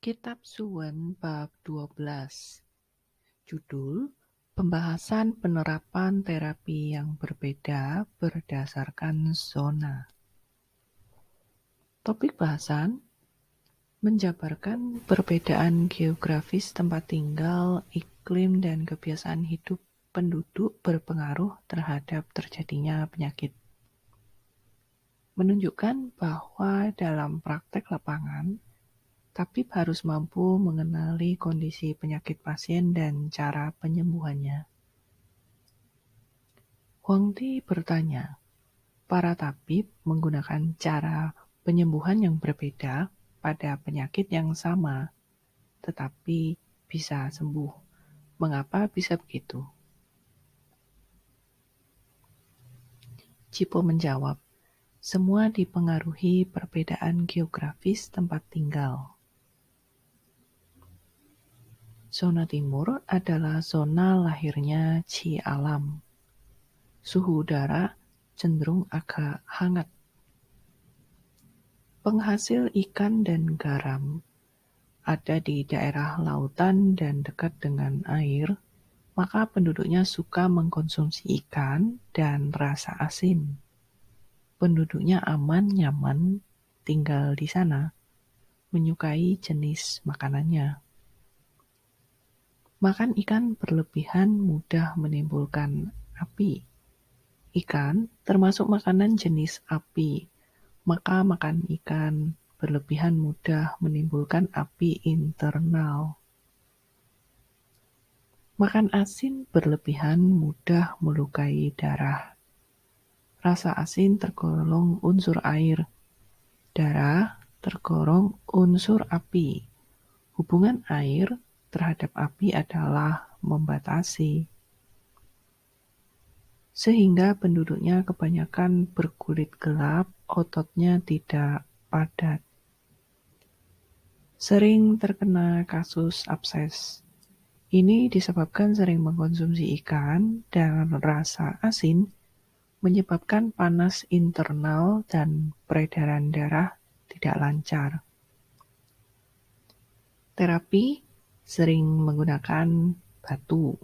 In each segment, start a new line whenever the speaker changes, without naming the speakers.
Kitab Suwen bab 12. Judul: Pembahasan penerapan terapi yang berbeda berdasarkan zona. Topik bahasan: menjabarkan perbedaan geografis tempat tinggal, iklim, dan kebiasaan hidup penduduk berpengaruh terhadap terjadinya penyakit. Menunjukkan bahwa dalam praktek lapangan, tabib harus mampu mengenali kondisi penyakit pasien dan cara penyembuhannya. Huangdi bertanya, para tabib menggunakan cara penyembuhan yang berbeda pada penyakit yang sama, tetapi bisa sembuh. Mengapa bisa begitu? Cipo menjawab, semua dipengaruhi perbedaan geografis tempat tinggal. Zona timur adalah zona lahirnya Qi alam. Suhu udara cenderung agak hangat. Penghasil ikan dan garam ada di daerah lautan dan dekat dengan air, maka penduduknya suka mengkonsumsi ikan dan rasa asin. Penduduknya aman, nyaman tinggal di sana, menyukai jenis makanannya. Makan ikan berlebihan mudah menimbulkan api. Ikan termasuk makanan jenis api, maka makan ikan berlebihan mudah menimbulkan api internal. Makan asin berlebihan mudah melukai darah. Rasa asin tergolong unsur air. Darah tergolong unsur api. Hubungan air terhadap api adalah membatasi. Sehingga penduduknya kebanyakan berkulit gelap, ototnya tidak padat. Sering terkena kasus abses. Ini disebabkan sering mengkonsumsi ikan dan rasa asin menyebabkan panas internal dan peredaran darah tidak lancar. Terapi sering menggunakan batu.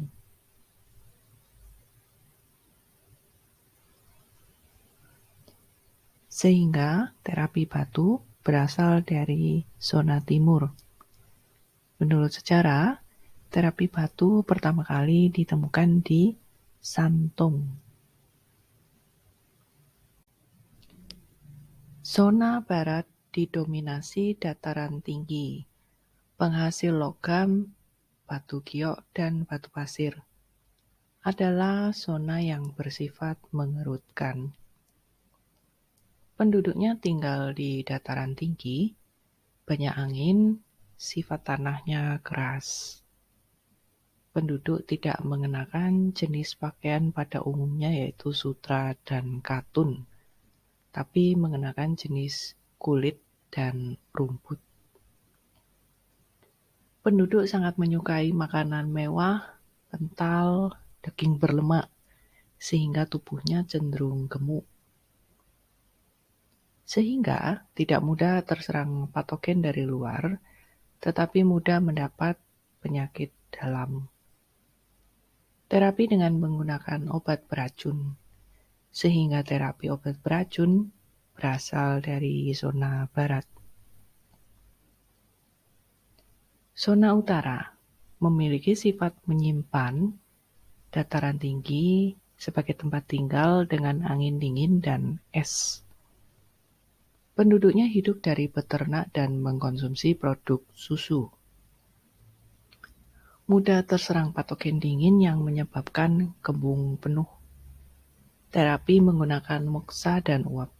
Sehingga terapi batu berasal dari zona timur. Menurut sejarah, terapi batu pertama kali ditemukan di Santong. Zona barat didominasi dataran tinggi, penghasil logam, batu giok, dan batu pasir. Adalah zona yang bersifat mengerutkan. Penduduknya tinggal di dataran tinggi, banyak angin, sifat tanahnya keras. Penduduk tidak mengenakan jenis pakaian pada umumnya yaitu sutra dan katun, tapi mengenakan jenis kulit dan rumput. Penduduk sangat menyukai makanan mewah, kental, daging berlemak, sehingga tubuhnya cenderung gemuk. Sehingga tidak mudah terserang patogen dari luar, tetapi mudah mendapat penyakit dalam. Terapi dengan menggunakan obat beracun, sehingga terapi obat beracun berasal dari zona barat. Zona utara memiliki sifat menyimpan dataran tinggi sebagai tempat tinggal dengan angin dingin dan es. Penduduknya hidup dari beternak dan mengkonsumsi produk susu. Mudah terserang patogen dingin yang menyebabkan kembung penuh. Terapi menggunakan moksa dan uap.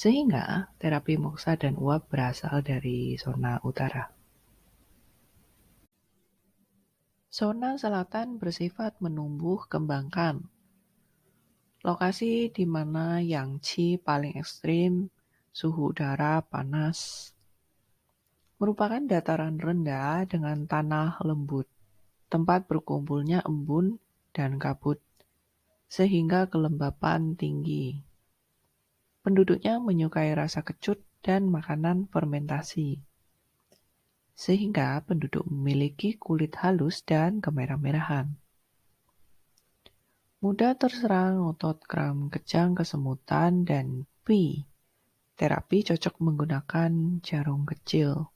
Sehingga terapi moksa dan uap berasal dari zona utara. Zona selatan bersifat menumbuh kembangkan. Lokasi di mana yang Qi paling ekstrim, suhu udara panas, merupakan dataran rendah dengan tanah lembut, tempat berkumpulnya embun dan kabut, sehingga kelembapan tinggi. Penduduknya menyukai rasa kecut dan makanan fermentasi, sehingga penduduk memiliki kulit halus dan kemerah-merahan. Mudah terserang otot kram kejang kesemutan dan P. Terapi cocok menggunakan jarum kecil,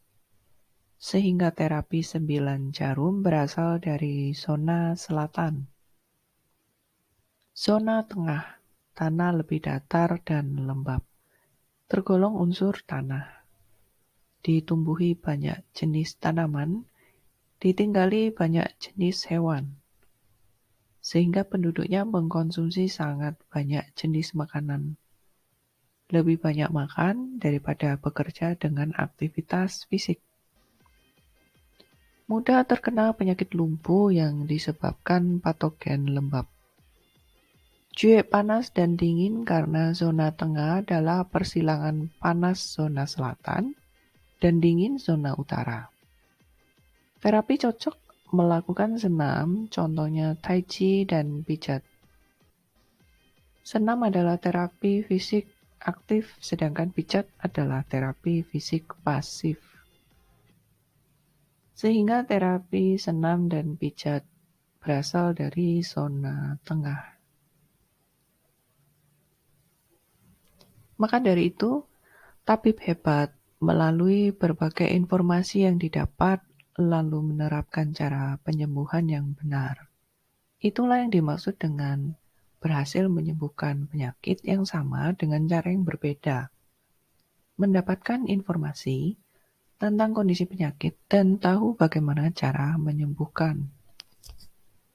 sehingga terapi 9 jarum berasal dari zona selatan. Zona tengah, tanah lebih datar dan lembab, tergolong unsur tanah. Ditumbuhi banyak jenis tanaman, ditinggali banyak jenis hewan, sehingga penduduknya mengkonsumsi sangat banyak jenis makanan. Lebih banyak makan daripada bekerja dengan aktivitas fisik. Mudah terkena penyakit lumpuh yang disebabkan patogen lembab. Cuek panas dan dingin karena zona tengah adalah persilangan panas zona selatan dan dingin zona utara. Terapi cocok melakukan senam, contohnya tai chi dan pijat. Senam adalah terapi fisik aktif, sedangkan pijat adalah terapi fisik pasif. Sehingga terapi senam dan pijat berasal dari zona tengah. Maka dari itu, tabib hebat melalui berbagai informasi yang didapat lalu menerapkan cara penyembuhan yang benar. Itulah yang dimaksud dengan berhasil menyembuhkan penyakit yang sama dengan cara yang berbeda. Mendapatkan informasi tentang kondisi penyakit dan tahu bagaimana cara menyembuhkan.